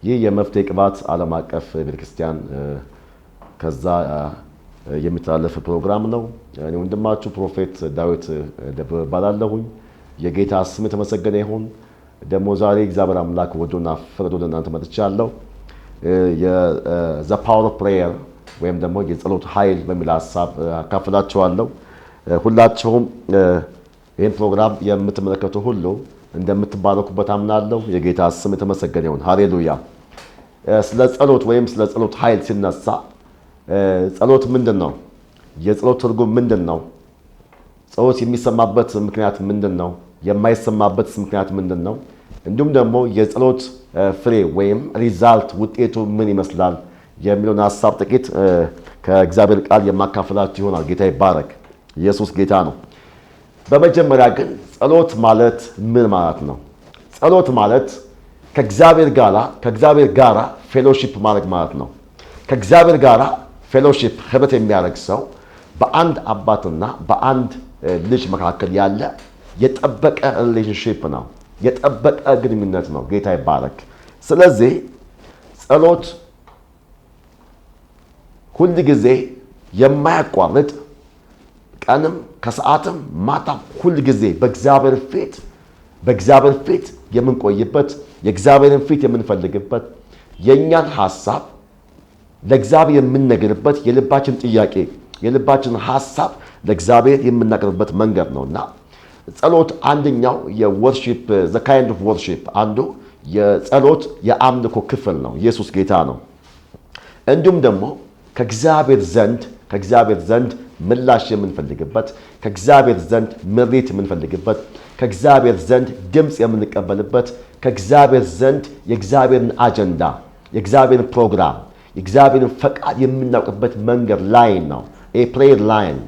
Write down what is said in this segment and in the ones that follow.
ይህ የመፍትሄ ቅባት ዓለም አቀፍ ቤተክርስቲያን ከዛ የሚተላለፍ ፕሮግራም ነው። እኔ ወንድማችሁ ፕሮፌት ዳዊት ደበበ ባላለሁኝ። የጌታ ስም የተመሰገነ ይሁን። ደግሞ ዛሬ እግዚአብሔር አምላክ ወዶና ፈቅዶ ለእናንተ መጥቻለሁ። ዘ ፓወር ኦፍ ፕሬየር ወይም ደግሞ የጸሎት ኃይል በሚል ሀሳብ አካፍላችኋለሁ። ሁላችሁም ይህን ፕሮግራም የምትመለከቱ ሁሉ እንደምትባረኩበት አምናለሁ። የጌታ ስም የተመሰገነ ይሁን። ሃሌሉያ። ስለ ጸሎት ወይም ስለ ጸሎት ኃይል ሲነሳ ጸሎት ምንድን ነው? የጸሎት ትርጉም ምንድን ነው? ጸሎት የሚሰማበት ምክንያት ምንድን ነው? የማይሰማበት ምክንያት ምንድን ነው? እንዲሁም ደግሞ የጸሎት ፍሬ ወይም ሪዛልት ውጤቱ ምን ይመስላል የሚለውን ሀሳብ ጥቂት ከእግዚአብሔር ቃል የማካፈላችሁ ይሆናል። ጌታ ይባረክ። ኢየሱስ ጌታ ነው። በመጀመሪያ ግን ጸሎት ማለት ምን ማለት ነው? ጸሎት ማለት ከእግዚአብሔር ጋራ ፌሎሺፕ ማድረግ ማለት ነው። ከእግዚአብሔር ጋራ ፌሎሺፕ ህብረት የሚያደርግ ሰው በአንድ አባትና በአንድ ልጅ መካከል ያለ የጠበቀ ሪሌሽንሺፕ ነው። የጠበቀ ግንኙነት ነው። ጌታ ይባረክ። ስለዚህ ጸሎት ሁል ጊዜ የማያቋርጥ ቀንም ከሰዓትም ማታም ሁል ጊዜ በእግዚአብሔር ፊት የምንቆይበት የእግዚአብሔርን ፊት የምንፈልግበት የእኛን ሀሳብ ለእግዚአብሔር የምንነግርበት የልባችን ጥያቄ የልባችን ሀሳብ ለእግዚአብሔር የምናቀርብበት መንገድ ነውና ጸሎት አንደኛው የወርሺፕ ዘ ካይንድ ኦፍ ወርሺፕ አንዱ የጸሎት የአምልኮ ክፍል ነው። ኢየሱስ ጌታ ነው። እንዲሁም ደግሞ ከእግዚአብሔር ዘንድ ምላሽ የምንፈልግበት ከእግዚአብሔር ዘንድ ምሪት የምንፈልግበት ከእግዚአብሔር ዘንድ ድምፅ የምንቀበልበት ከእግዚአብሔር ዘንድ የእግዚአብሔርን አጀንዳ የእግዚአብሔርን ፕሮግራም የእግዚአብሔርን ፈቃድ የምናውቅበት መንገድ ላይን ነው። ፕሬየር ላይን።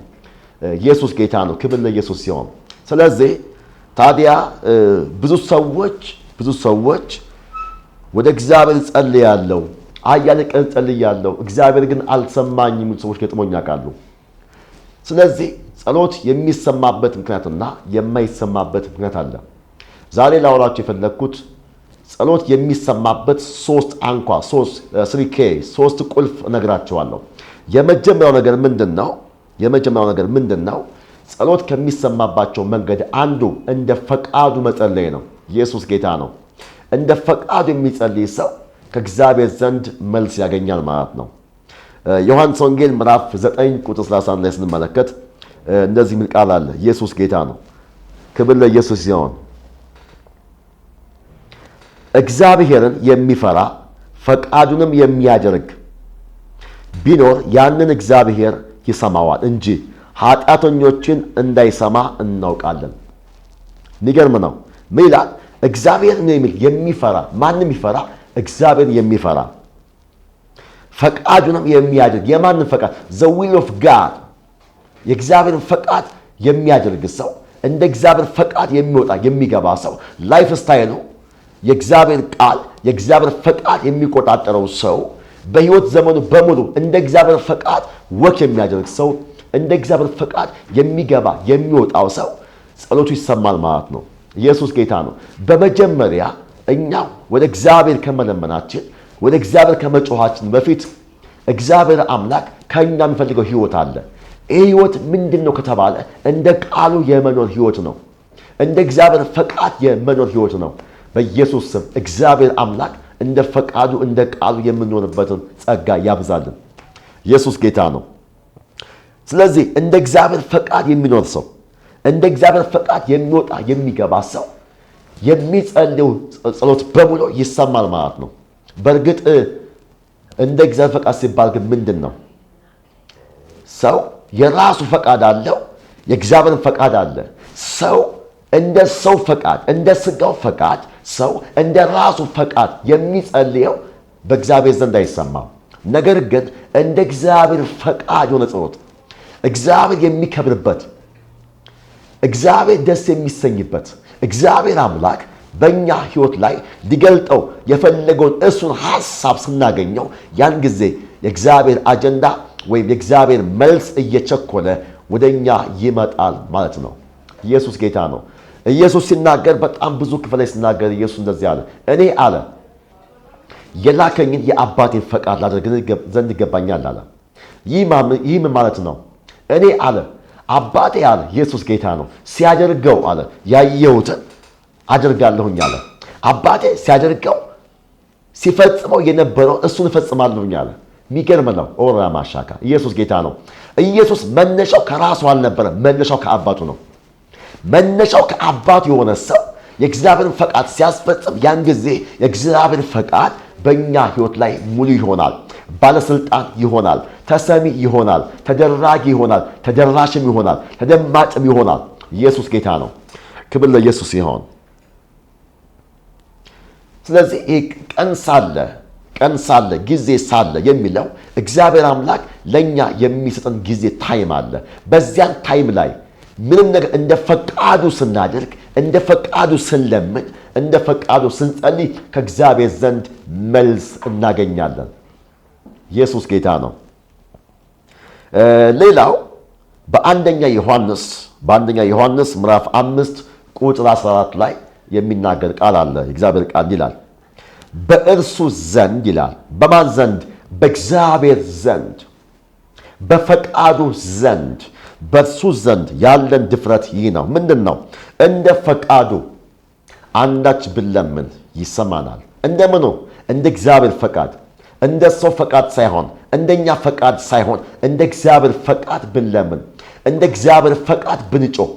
ኢየሱስ ጌታ ነው። ክብር ለኢየሱስ ሲሆን ስለዚህ ታዲያ ብዙ ሰዎች ወደ እግዚአብሔር ጸልያለሁ አያሌ ቀን ጸልያለሁ እግዚአብሔር ግን አልሰማኝም የሚሉ ሰዎች ገጥሞኝ ያውቃሉ። ስለዚህ ጸሎት የሚሰማበት ምክንያትና የማይሰማበት ምክንያት አለ። ዛሬ ላወራችሁ የፈለግኩት ጸሎት የሚሰማበት ሶስት ቁልፍ እነግራችኋለሁ። የመጀመሪያው ነገር ምንድን ነው? ጸሎት ከሚሰማባቸው መንገድ አንዱ እንደ ፈቃዱ መጸለይ ነው። ኢየሱስ ጌታ ነው። እንደ ፈቃዱ የሚጸልይ ሰው ከእግዚአብሔር ዘንድ መልስ ያገኛል ማለት ነው። ዮሐንስ ወንጌል ምዕራፍ 9 ቁጥር 31 ላይ ስንመለከት እንደዚህ የሚል ቃል አለ። ኢየሱስ ጌታ ነው። ክብር ለኢየሱስ ሲሆን እግዚአብሔርን የሚፈራ ፈቃዱንም የሚያደርግ ቢኖር ያንን እግዚአብሔር ይሰማዋል እንጂ ኃጢአተኞችን እንዳይሰማ እናውቃለን። የሚገርም ነው። ምን ይላል? እግዚአብሔርን የሚፈራ ማንም ይፈራ? እግዚአብሔር የሚፈራ ፈቃዱንም የሚያደርግ የማንን ፈቃድ? the will of God የእግዚአብሔርን ፈቃድ የሚያደርግ ሰው እንደ እግዚአብሔር ፈቃድ የሚወጣ የሚገባ ሰው ላይፍ ስታይሉ የእግዚአብሔር ቃል የእግዚአብሔር ፈቃድ የሚቆጣጠረው ሰው በህይወት ዘመኑ በሙሉ እንደ እግዚአብሔር ፈቃድ ወክ የሚያደርግ ሰው እንደ እግዚአብሔር ፈቃድ የሚገባ የሚወጣው ሰው ጸሎቱ ይሰማል ማለት ነው። ኢየሱስ ጌታ ነው። በመጀመሪያ እኛ ወደ እግዚአብሔር ከመለመናችን ወደ እግዚአብሔር ከመጮኻችን በፊት እግዚአብሔር አምላክ ከኛ የሚፈልገው ህይወት አለ። ይህ ህይወት ምንድን ነው ከተባለ እንደ ቃሉ የመኖር ህይወት ነው። እንደ እግዚአብሔር ፈቃድ የመኖር ህይወት ነው። በኢየሱስ ስም እግዚአብሔር አምላክ እንደ ፈቃዱ እንደ ቃሉ የምንኖርበትን ጸጋ ያብዛልን። ኢየሱስ ጌታ ነው። ስለዚህ እንደ እግዚአብሔር ፈቃድ የሚኖር ሰው እንደ እግዚአብሔር ፈቃድ የሚወጣ የሚገባ ሰው የሚጸልየው ጸሎት በሙሉ ይሰማል ማለት ነው። በእርግጥ እንደ እግዚአብሔር ፈቃድ ሲባል ግን ምንድን ነው? ሰው የራሱ ፈቃድ አለው፣ የእግዚአብሔር ፈቃድ አለ። ሰው እንደ ሰው ፈቃድ እንደ ስጋው ፈቃድ ሰው እንደ ራሱ ፈቃድ የሚጸልየው በእግዚአብሔር ዘንድ አይሰማም። ነገር ግን እንደ እግዚአብሔር ፈቃድ የሆነ ጸሎት እግዚአብሔር የሚከብርበት እግዚአብሔር ደስ የሚሰኝበት እግዚአብሔር አምላክ በእኛ ህይወት ላይ ሊገልጠው የፈለገውን እሱን ሀሳብ ስናገኘው ያን ጊዜ የእግዚአብሔር አጀንዳ ወይም የእግዚአብሔር መልስ እየቸኮለ ወደኛ ይመጣል ማለት ነው። ኢየሱስ ጌታ ነው። ኢየሱስ ሲናገር በጣም ብዙ ክፍል ላይ ሲናገር ኢየሱስ እንደዚህ አለ። እኔ አለ የላከኝን የአባቴን ፈቃድ ላደርግ ዘንድ ይገባኛል አለ። ይህ ምን ማለት ነው? እኔ አለ አባቴ አለ ኢየሱስ ጌታ ነው ሲያደርገው አለ ያየሁትን አደርጋለሁኝ አለ። አባቴ ሲያደርገው ሲፈጽመው የነበረው እሱን እፈጽማለሁኝ አለ። የሚገርም ነው። ኦራ ማሻካ ኢየሱስ ጌታ ነው። ኢየሱስ መነሻው ከራሱ አልነበረም። መነሻው ከአባቱ ነው። መነሻው ከአባቱ የሆነ ሰው የእግዚአብሔርን ፈቃድ ሲያስፈጽም ያን ጊዜ የእግዚአብሔር ፈቃድ በእኛ ሕይወት ላይ ሙሉ ይሆናል። ባለስልጣን ይሆናል። ተሰሚ ይሆናል። ተደራጊ ይሆናል። ተደራሽም ይሆናል። ተደማጭም ይሆናል። ኢየሱስ ጌታ ነው። ክብር ለኢየሱስ ይሆን። ስለዚህ ቀን ሳለ ጊዜ ሳለ የሚለው እግዚአብሔር አምላክ ለእኛ የሚሰጠን ጊዜ ታይም አለ። በዚያን ታይም ላይ ምንም ነገር እንደ ፈቃዱ ስናደርግ፣ እንደ ፈቃዱ ስንለምን፣ እንደ ፈቃዱ ስንጸልይ ከእግዚአብሔር ዘንድ መልስ እናገኛለን። ኢየሱስ ጌታ ነው። ሌላው በአንደኛ ዮሐንስ ምዕራፍ 5 ቁጥር 14 ላይ የሚናገር ቃል አለ። የእግዚአብሔር ቃል ይላል በእርሱ ዘንድ ይላል። በማን ዘንድ? በእግዚአብሔር ዘንድ፣ በፈቃዱ ዘንድ፣ በእርሱ ዘንድ ያለን ድፍረት ይህ ነው። ምንድን ነው? እንደ ፈቃዱ አንዳች ብንለምን ይሰማናል። እንደምኑ? እንደ እግዚአብሔር ፈቃድ፣ እንደ ሰው ፈቃድ ሳይሆን፣ እንደኛ ፈቃድ ሳይሆን እንደ እግዚአብሔር ፈቃድ ብንለምን፣ እንደ እግዚአብሔር ፈቃድ ብንጮህ፣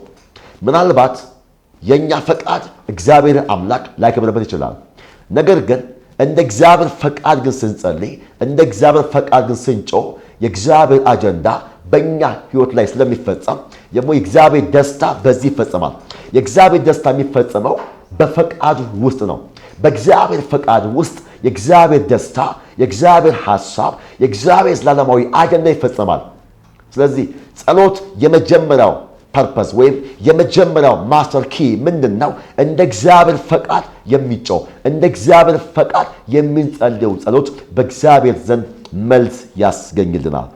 ምናልባት የእኛ ፈቃድ እግዚአብሔር አምላክ ላይከብርበት ይችላል። ነገር ግን እንደ እግዚአብሔር ፈቃድ ግን ስንጸልይ፣ እንደ እግዚአብሔር ፈቃድ ግን ስንጮህ የእግዚአብሔር አጀንዳ በእኛ ሕይወት ላይ ስለሚፈጸም ደግሞ የእግዚአብሔር ደስታ በዚህ ይፈጸማል። የእግዚአብሔር ደስታ የሚፈጸመው በፈቃዱ ውስጥ ነው። በእግዚአብሔር ፈቃድ ውስጥ የእግዚአብሔር ደስታ፣ የእግዚአብሔር ሐሳብ፣ የእግዚአብሔር ዘላለማዊ አጀንዳ ይፈጸማል። ስለዚህ ጸሎት የመጀመሪያው ፐርፐስ ወይም የመጀመሪያው ማስተር ኪ ምንድን ነው? እንደ እግዚአብሔር ፈቃድ የሚጮህ እንደ እግዚአብሔር ፈቃድ የምንጸልየው ጸሎት በእግዚአብሔር ዘንድ መልስ ያስገኝልናል።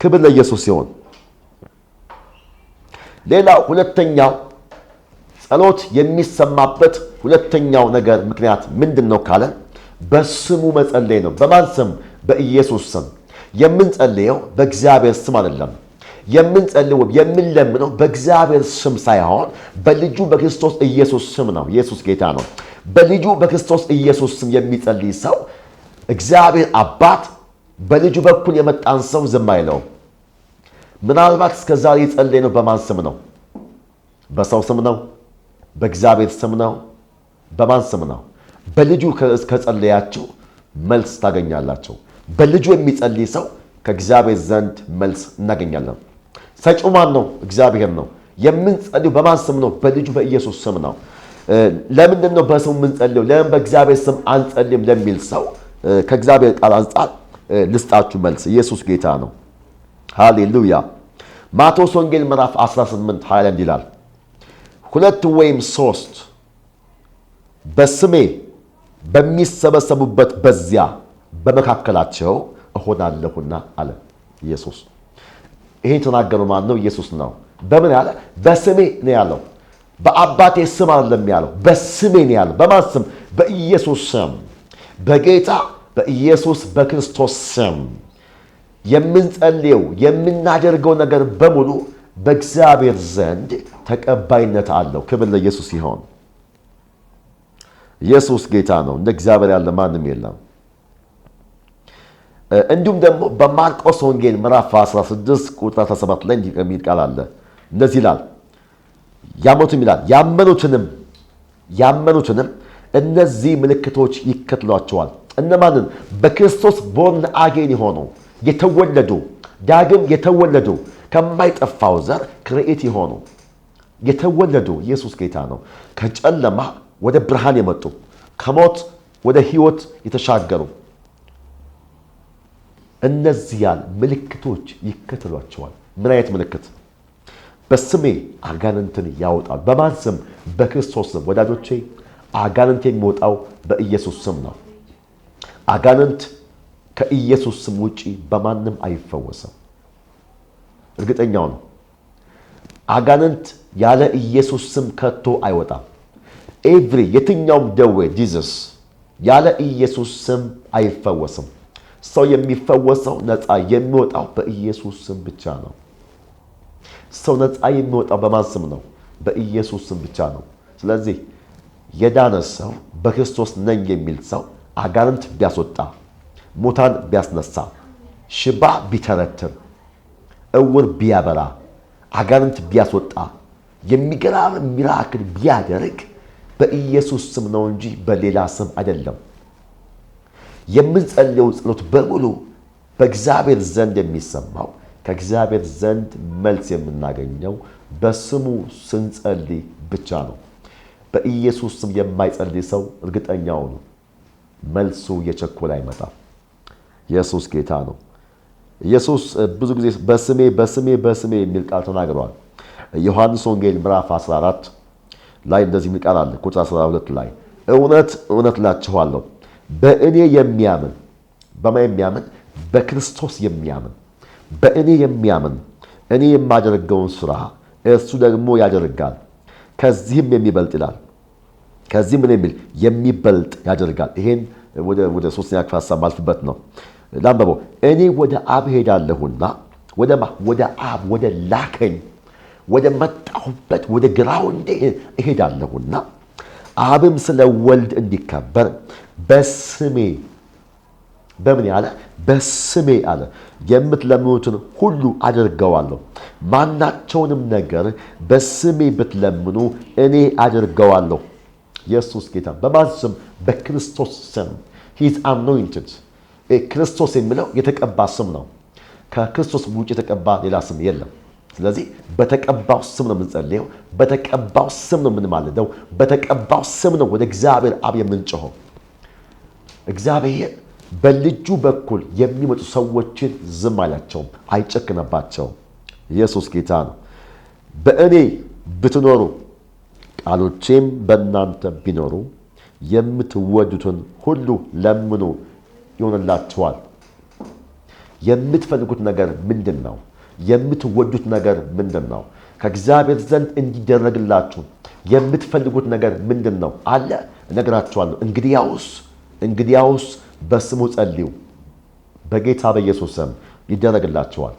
ክብር ለኢየሱስ ሲሆን፣ ሌላው ሁለተኛው ጸሎት የሚሰማበት ሁለተኛው ነገር ምክንያት ምንድን ነው ካለን በስሙ መጸለይ ነው። በማን ስም? በኢየሱስ ስም። የምንጸልየው በእግዚአብሔር ስም አይደለም። የምንጸልየው የምንለምነው በእግዚአብሔር ስም ሳይሆን በልጁ በክርስቶስ ኢየሱስ ስም ነው። ኢየሱስ ጌታ ነው። በልጁ በክርስቶስ ኢየሱስ ስም የሚጸልይ ሰው እግዚአብሔር አባት በልጁ በኩል የመጣን ሰው ዝም አይለውም። ምናልባት እስከ ዛሬ የጸለይነው በማን ስም ነው? በሰው ስም ነው? በእግዚአብሔር ስም ነው? በማን ስም ነው? በልጁ ከጸለያችሁ መልስ ታገኛላችሁ። በልጁ የሚጸልይ ሰው ከእግዚአብሔር ዘንድ መልስ እናገኛለን። ሰጪው ማን ነው? እግዚአብሔር ነው። የምንጸልየው በማን ስም ነው? በልጁ በኢየሱስ ስም ነው። ለምንድን ነው በስሙ የምንጸልየው? ለምን በእግዚአብሔር ስም አንጸልይም ለሚል ሰው ከእግዚአብሔር ቃል አንጻር ልስጣችሁ መልስ። ኢየሱስ ጌታ ነው። ሃሌሉያ። ማቴዎስ ወንጌል ምዕራፍ 18 21 ይላል 2 ወይም 3 በስሜ በሚሰበሰቡበት በዚያ በመካከላቸው እሆናለሁና አለ ኢየሱስ። ይሄን የተናገረው ማን ነው? ኢየሱስ ነው። በምን ያለ? በስሜ ነው ያለው። በአባቴ ስም አይደለም ያለው፣ በስሜ ነው ያለው። በማን ስም? በኢየሱስ ስም። በጌታ በኢየሱስ በክርስቶስ ስም የምንጸልየው የምናደርገው ነገር በሙሉ በእግዚአብሔር ዘንድ ተቀባይነት አለው። ክብር ለኢየሱስ ይሆን። ኢየሱስ ጌታ ነው። እንደ እግዚአብሔር ያለ ማንም የለም። እንዲሁም ደግሞ በማርቆስ ወንጌል ምዕራፍ 16 ቁጥር 17 ላይ እንዲህ የሚል ቃል አለ። እንደዚህ ይላል ያመኑትንም እነዚህ ምልክቶች ይከተሏቸዋል። እነማንን? በክርስቶስ ቦርን አጌን የሆኑ የተወለዱ ዳግም የተወለዱ ከማይጠፋው ዘር ክሬኤት የሆኑ የተወለዱ። ኢየሱስ ጌታ ነው። ከጨለማ ወደ ብርሃን የመጡ ከሞት ወደ ሕይወት የተሻገሩ እነዚያን ምልክቶች ይከተሏቸዋል። ምን አይነት ምልክት? በስሜ አጋንንትን ያወጣል። በማን ስም? በክርስቶስ ስም። ወዳጆቼ አጋንንት የሚወጣው በኢየሱስ ስም ነው። አጋንንት ከኢየሱስ ስም ውጪ በማንም አይፈወስም። እርግጠኛው ነው። አጋንንት ያለ ኢየሱስ ስም ከቶ አይወጣም። የትኛውም ደዌ ዲዚዝ ያለ ኢየሱስ ስም አይፈወስም። ሰው የሚፈወሰው ነፃ የሚወጣው በኢየሱስ ስም ብቻ ነው። ሰው ነፃ የሚወጣው በማን ስም ነው? በኢየሱስ ስም ብቻ ነው። ስለዚህ የዳነ ሰው በክርስቶስ ነኝ የሚል ሰው አጋንንት ቢያስወጣ፣ ሙታን ቢያስነሳ፣ ሽባ ቢተረትር፣ እውር ቢያበራ፣ አጋንንት ቢያስወጣ፣ የሚገራም ሚራክል ቢያደርግ በኢየሱስ ስም ነው እንጂ በሌላ ስም አይደለም። የምንጸልየው ጸሎት በሙሉ በእግዚአብሔር ዘንድ የሚሰማው ከእግዚአብሔር ዘንድ መልስ የምናገኘው በስሙ ስንጸልይ ብቻ ነው። በኢየሱስ ስም የማይጸልይ ሰው እርግጠኛው ነው መልሱ የቸኮለ አይመጣም። ኢየሱስ ጌታ ነው። ኢየሱስ ብዙ ጊዜ በስሜ በስሜ በስሜ የሚል ቃል ተናግረዋል። ዮሐንስ ወንጌል ምዕራፍ 14 ላይ እንደዚህ የሚል ቃል አለ። ቁጥር 12 ላይ እውነት እውነት እላችኋለሁ በእኔ የሚያምን በማን የሚያምን? በክርስቶስ የሚያምን በእኔ የሚያምን እኔ የማደርገውን ሥራ እርሱ ደግሞ ያደርጋል፣ ከዚህም የሚበልጥ ይላል። ከዚህ ምን የሚል የሚበልጥ ያደርጋል። ይሄን ወደ ሶስተኛ ክፍል ሐሳብ ማልፍበት ነው። ላንበበው። እኔ ወደ አብ ሄዳለሁና ወደ አብ ወደ ላከኝ ወደ መጣሁበት ወደ ግራውንዴ እሄዳለሁና አብም ስለ ወልድ እንዲከበር በስሜ በምን ያለ? በስሜ አለ የምትለምኑትን ሁሉ አደርገዋለሁ። ማናቸውንም ነገር በስሜ ብትለምኑ እኔ አደርገዋለሁ። ኢየሱስ ጌታ። በማን ስም? በክርስቶስ ስም። he is anointed። ክርስቶስ የሚለው የተቀባ ስም ነው። ከክርስቶስ ውጭ የተቀባ ሌላ ስም የለም። ስለዚህ በተቀባው ስም ነው የምንጸልየው፣ በተቀባው ስም ነው የምንማልደው፣ በተቀባው ስም ነው ወደ እግዚአብሔር አብ የምንጮኸው። እግዚአብሔር በልጁ በኩል የሚመጡ ሰዎችን ዝም አይላቸውም፣ አይጨክነባቸውም። ኢየሱስ ጌታ ነው። በእኔ ብትኖሩ ቃሎቼም በእናንተ ቢኖሩ የምትወዱትን ሁሉ ለምኑ ይሆንላችኋል። የምትፈልጉት ነገር ምንድን ነው? የምትወዱት ነገር ምንድን ነው? ከእግዚአብሔር ዘንድ እንዲደረግላችሁ የምትፈልጉት ነገር ምንድን ነው አለ። እነግራችኋለሁ። እንግዲያውስ በስሙ ጸልዩ፣ በጌታ በኢየሱስ ስም ይደረግላችኋል።